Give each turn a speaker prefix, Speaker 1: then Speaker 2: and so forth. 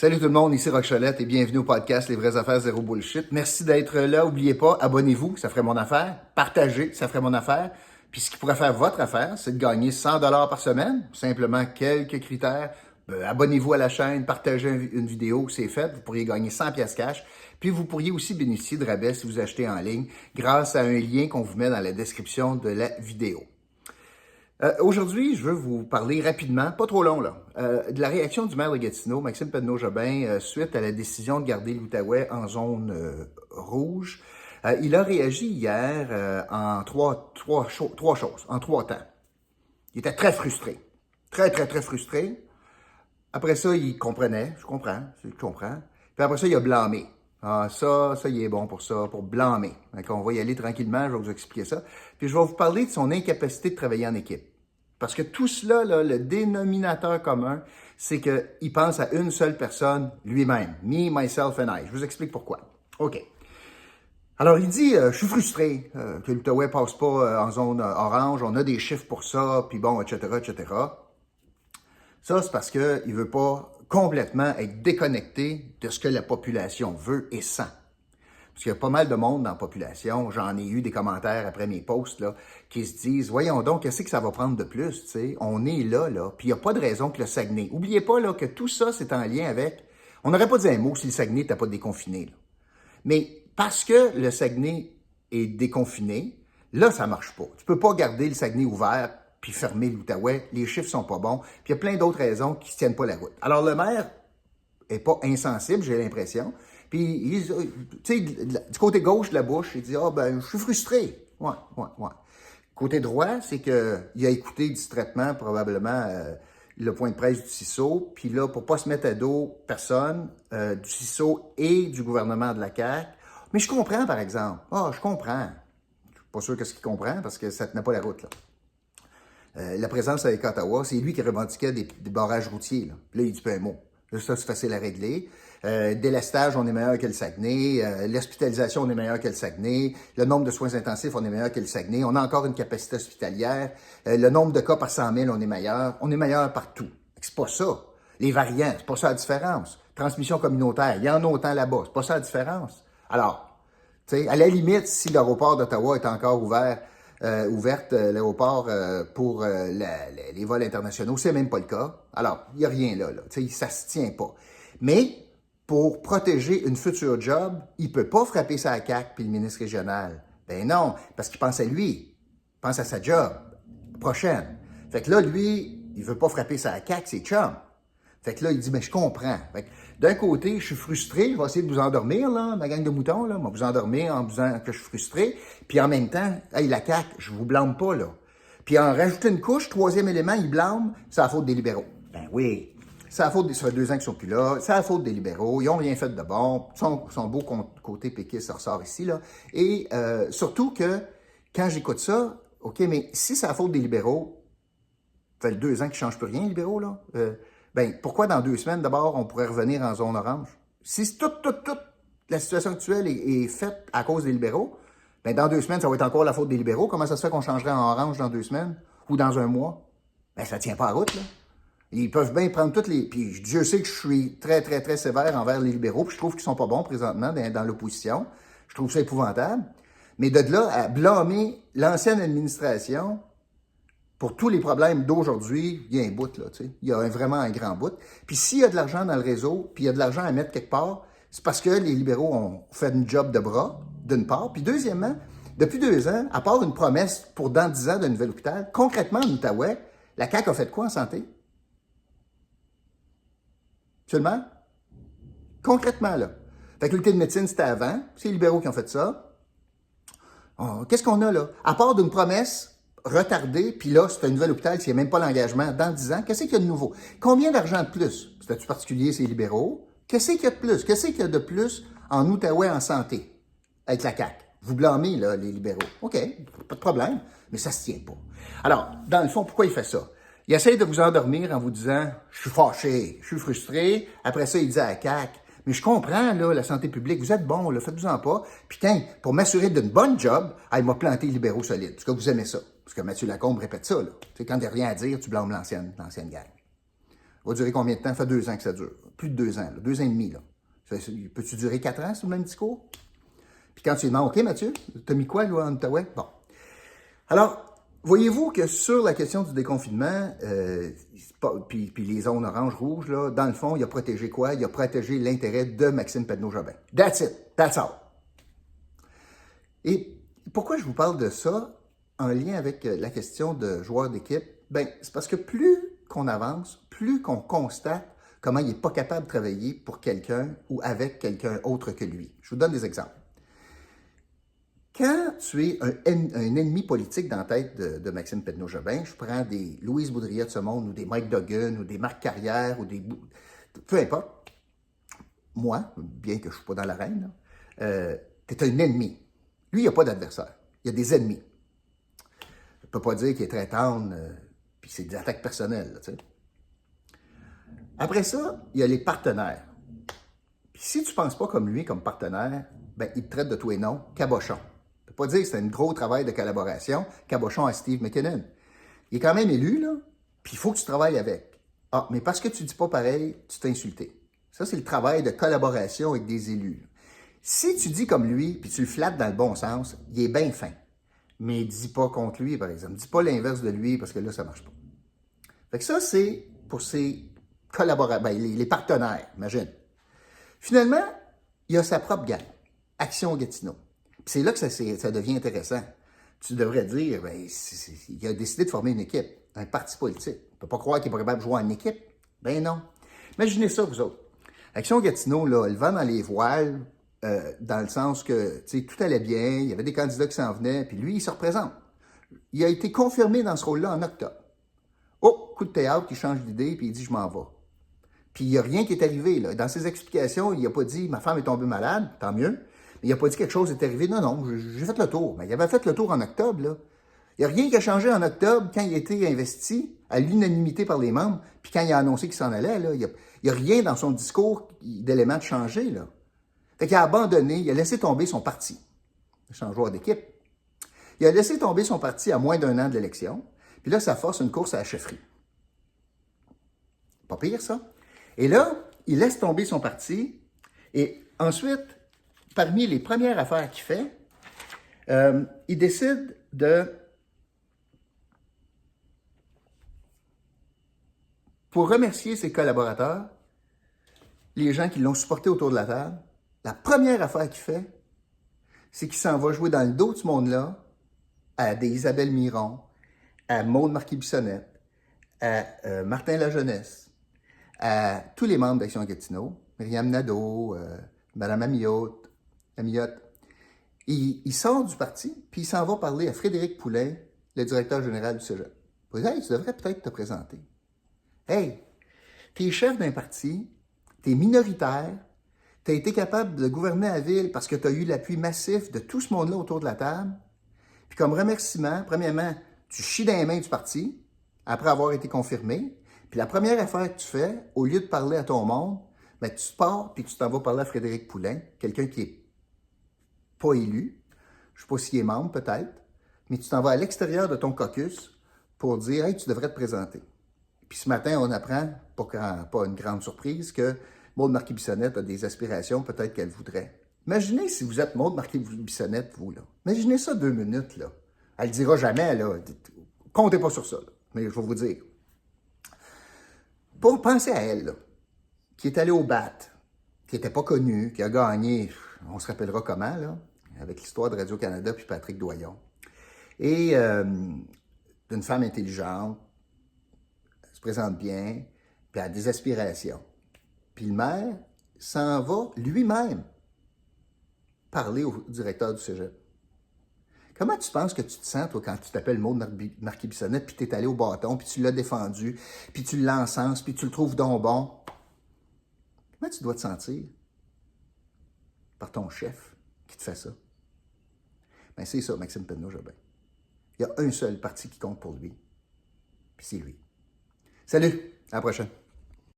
Speaker 1: Salut tout le monde, ici Roch Cholette et bienvenue au podcast Les vraies affaires zéro bullshit. Merci d'être là. N'oubliez pas, abonnez-vous, ça ferait mon affaire. Partagez, ça ferait mon affaire. Puis ce qui pourrait faire votre affaire, c'est de gagner 100 $ par semaine. Simplement quelques critères. Abonnez-vous à la chaîne, partagez une vidéo, c'est fait. Vous pourriez gagner 100 pièces cash. Puis vous pourriez aussi bénéficier de rabais si vous achetez en ligne grâce à un lien qu'on vous met dans la description de la vidéo. Aujourd'hui, je veux vous parler rapidement, pas trop long là, de la réaction du maire de Gatineau, Maxime Pedneau-Jobin, suite à la décision de garder l'Outaouais en zone rouge. Il a réagi hier en trois choses, en 3 temps. Il était très frustré, très frustré. Après ça, il comprenait, je comprends. Puis après ça, il a blâmé. Ah, ça, il est bon pour ça, pour blâmer. Donc, on va y aller tranquillement, je vais vous expliquer ça. Puis je vais vous parler de son incapacité de travailler en équipe. Parce que tout cela, là, le dénominateur commun, c'est qu'il pense à une seule personne, lui-même. Me, myself and I. Je vous explique pourquoi. OK. Alors, il dit, je suis frustré que l'Outaouais passe pas en zone orange, on a des chiffres pour ça, puis bon, etc., etc. Ça, c'est parce qu'il ne veut pas complètement être déconnecté de ce que la population veut et sent. Parce qu'il y a pas mal de monde dans la population, j'en ai eu des commentaires après mes posts, là, qui se disent, voyons donc, qu'est-ce que ça va prendre de plus, tu sais, on est là, puis il n'y a pas de raison que le Saguenay. Oubliez pas, là, que tout ça, c'est en lien avec, on n'aurait pas dit un mot si le Saguenay n'était pas déconfiné, là. Mais parce que le Saguenay est déconfiné, là, ça marche pas. Tu peux pas garder le Saguenay ouvert puis fermer l'Outaouais, les chiffres sont pas bons, puis il y a plein d'autres raisons qui ne tiennent pas la route. Alors, le maire est pas insensible, j'ai l'impression, puis, tu sais, du côté gauche de la bouche, il dit « Ah, ben, je suis frustré. » Ouais. Côté droit, c'est qu'il a écouté distraitement, probablement, le point de presse du CISO, puis là, pour pas se mettre à dos personne, du CISO et du gouvernement de la CAQ. Mais je comprends, par exemple. Ah, je comprends. Je suis pas sûr que ce qu'il comprend, parce que ça tenait pas la route, là. La présence avec Ottawa, c'est lui qui revendiquait des barrages routiers. Là, il dit pas un mot. Là, ça, c'est facile à régler. Délestage, on est meilleur que le Saguenay. L'hospitalisation, on est meilleur que le Saguenay. Le nombre de soins intensifs, on est meilleur que le Saguenay. On a encore une capacité hospitalière. Le nombre de cas par 100 000, on est meilleur. On est meilleur partout. C'est pas ça. Les variants, c'est pas ça la différence. Transmission communautaire, il y en a autant là-bas. C'est pas ça la différence. Alors, tu sais, à la limite, si l'aéroport d'Ottawa est encore ouverte, l'aéroport pour les vols internationaux, c'est même pas le cas. Alors, il n'y a rien là. Ça se tient pas. Mais, pour protéger une future job, il peut pas frapper sa CAQ puis le ministre régional. Ben non, parce qu'il pense à lui. Il pense à sa job prochaine. Fait que là, lui, il veut pas frapper sa CAQ, c'est chum. Fait que là, il dit, mais je comprends. Fait que d'un côté, je suis frustré, je vais essayer de vous endormir, là, ma gang de moutons, là, je vais vous endormir en vous disant que je suis frustré. Puis en même temps, hey, la CAQ, je vous blâme pas, là. Puis en rajouter une couche, 3e élément, il blâme, c'est la faute des libéraux. Ben oui, c'est la faute ça fait 2 ans qu'ils sont plus là, c'est la faute des libéraux, ils ont rien fait de bon, son beau côté péquiste ressort ici, là. Et surtout que, quand j'écoute ça, OK, mais si c'est la faute des libéraux, ça fait 2 ans qu'ils ne changent plus rien, les libéraux, là. Ben, pourquoi dans 2 semaines, d'abord, on pourrait revenir en zone orange? Si toute la situation actuelle est faite à cause des libéraux, ben, dans 2 semaines, ça va être encore la faute des libéraux. Comment ça se fait qu'on changerait en orange dans 2 semaines ou dans un mois? Ben, ça tient pas à route, là. Ils peuvent bien prendre toutes les... Puis Dieu sait que je suis très sévère envers les libéraux, puis je trouve qu'ils sont pas bons présentement dans l'opposition. Je trouve ça épouvantable. Mais de là à blâmer l'ancienne administration pour tous les problèmes d'aujourd'hui, il y a un bout, là, tu sais. Il y a vraiment un grand bout. Puis s'il y a de l'argent dans le réseau, puis il y a de l'argent à mettre quelque part, c'est parce que les libéraux ont fait une job de bras, d'une part. Puis deuxièmement, depuis 2 ans, à part une promesse pour dans 10 ans d'un nouvel hôpital, concrètement, en Outaouais, la CAQ a fait quoi en santé? Seulement? Concrètement, là. Faculté de médecine, c'était avant. C'est les libéraux qui ont fait ça. Oh, qu'est-ce qu'on a, là? À part d'une promesse retardé, puis là, c'est un nouvel hôpital, s'il n'y a même pas l'engagement dans 10 ans, qu'est-ce qu'il y a de nouveau? Combien d'argent de plus? C'est-tu particulier, c'est les libéraux? Qu'est-ce qu'il y a de plus? Qu'est-ce qu'il y a de plus en Outaouais en santé avec la CAQ? Vous blâmez, là, les libéraux. OK, pas de problème, mais ça se tient pas. Alors, dans le fond, pourquoi il fait ça? Il essaie de vous endormir en vous disant « Je suis fâché, je suis frustré ». Après ça, il dit à la CAQ « Mais je comprends, là, la santé publique, vous êtes bon, là, faites-vous-en pas. Puis tiens, pour m'assurer d'une bonne job, il m'a planté les libéraux solides. Est-ce que vous aimez ça? » Parce que Mathieu Lacombe répète ça, là. Tu sais, quand il n'y a rien à dire, tu blâmes l'ancienne gang. va durer combien de temps? Ça fait 2 ans que ça dure. Plus de 2 ans, là, 2 ans et demi. Là. Peux-tu durer 4 ans sur le même discours? Puis quand tu lui demandes, OK, Mathieu, t'as mis quoi, là, en Outaouais? Bon. Alors, voyez-vous que sur la question du déconfinement, puis les zones orange, rouge, là, dans le fond, il a protégé quoi? Il a protégé l'intérêt de Maxime Pedneau-Jobin. That's it. That's all. Et pourquoi je vous parle de ça en lien avec la question de joueur d'équipe? Ben, c'est parce que plus qu'on avance, plus qu'on constate comment il n'est pas capable de travailler pour quelqu'un ou avec quelqu'un autre que lui. Je vous donne des exemples. Quand tu es un ennemi politique dans la tête de Maxime Pedneau-Jobin, je prends des Louise Boudria de ce monde, ou des Mike Duggan, ou des Marc Carrière, ou des... Peu importe. Moi, bien que je ne suis pas dans l'arène, tu es un ennemi. Lui, il n'y a pas d'adversaire. Il y a des ennemis. Je ne peux pas dire qu'il est très tendre, puis c'est des attaques personnelles. Là, tu sais. Après ça, il y a les partenaires. Puis si tu ne penses pas comme lui, comme partenaire, ben, il te traite de tous les noms, cabochon. Je ne peux pas dire que c'est un gros travail de collaboration, cabochon à Steve McKinnon. Il est quand même élu, là, puis il faut que tu travailles avec. Ah, mais parce que tu ne dis pas pareil, tu t'es insulté. Ça, c'est le travail de collaboration avec des élus. Si tu dis comme lui, puis tu le flattes dans le bon sens, il est bien fin. Mais dis pas contre lui, par exemple. Dis pas l'inverse de lui, parce que là, ça ne marche pas. Fait que ça, c'est pour ses collaborateurs, ben, les partenaires, imagine. Finalement, il a sa propre gang, Action Gatineau. Puis c'est là que ça devient intéressant. Tu devrais dire, ben, il a décidé de former une équipe, un parti politique. On ne peut pas croire qu'il est pas capable de jouer en équipe. Ben non. Imaginez ça, vous autres. Action Gatineau, là, le vent dans les voiles, dans le sens que, tu sais, tout allait bien, il y avait des candidats qui s'en venaient, puis lui, il se représente. Il a été confirmé dans ce rôle-là en octobre. Oh, coup de théâtre, il change d'idée, puis il dit « je m'en vais ». Puis il n'y a rien qui est arrivé. Là. Dans ses explications, il n'a pas dit « ma femme est tombée malade », tant mieux. Mais il n'a pas dit quelque chose est arrivé. Non, non, j'ai fait le tour. Mais il avait fait le tour en octobre, là. Il n'y a rien qui a changé en octobre quand il a été investi à l'unanimité par les membres, puis quand il a annoncé qu'il s'en allait, là, il n'y a rien dans son discours d'éléments de changer, là. Fait qu'il a abandonné, il a laissé tomber son parti. C'est un joueur d'équipe. Il a laissé tomber son parti à moins d'1 an de l'élection, puis là, ça force une course à la chefferie. Pas pire, ça. Et là, il laisse tomber son parti, et ensuite, parmi les premières affaires qu'il fait, il décide pour remercier ses collaborateurs, les gens qui l'ont supporté autour de la table, la première affaire qu'il fait, c'est qu'il s'en va jouer dans le dos de ce monde-là à des Isabelle Miron, à Maude Marquis-Bissonnette, à Martin Lajeunesse, à tous les membres d'Action Gatineau, Myriam Nadeau, Mme Amiotte. Il sort du parti, puis il s'en va parler à Frédéric Poulain, le directeur général du Cégep. Il dit « Hey, tu devrais peut-être te présenter. Hey, t'es chef d'un parti, t'es minoritaire, t'as été capable de gouverner la ville parce que t'as eu l'appui massif de tout ce monde-là autour de la table. Puis comme remerciement, premièrement, tu chies dans les mains du parti, après avoir été confirmé. Puis la première affaire que tu fais, au lieu de parler à ton monde, ben, tu pars puis tu t'en vas parler à Frédéric Poulain, quelqu'un qui est pas élu, je ne sais pas s'il est membre peut-être, mais tu t'en vas à l'extérieur de ton caucus pour dire « Hey, tu devrais te présenter ». Puis ce matin, on apprend, pas une grande surprise, que Maude Marquis-Bissonnette a des aspirations, peut-être qu'elle voudrait. Imaginez si vous êtes Maude Marquis-Bissonnette, vous, là. Imaginez ça 2 minutes, là. Elle ne le dira jamais, là. Comptez pas sur ça, là. Mais je vais vous dire. Pour penser à elle, là, qui est allée au BAT, qui n'était pas connue, qui a gagné, on se rappellera comment, là, avec l'histoire de Radio-Canada puis Patrick Doyon. Et d'une femme intelligente, elle se présente bien, puis elle a des aspirations. Puis le maire s'en va lui-même parler au directeur du Cégep. Comment tu penses que tu te sens, toi, quand tu t'appelles Maude Marquis-Bissonnette, puis tu es allé au bâton, puis tu l'as défendu, puis tu l'encenses, puis tu le trouves donc bon? Comment tu dois te sentir par ton chef qui te fait ça? Bien, c'est ça, Maxime Pedneau-Jobin. Il y a un seul parti qui compte pour lui, puis c'est lui. Salut, à la prochaine.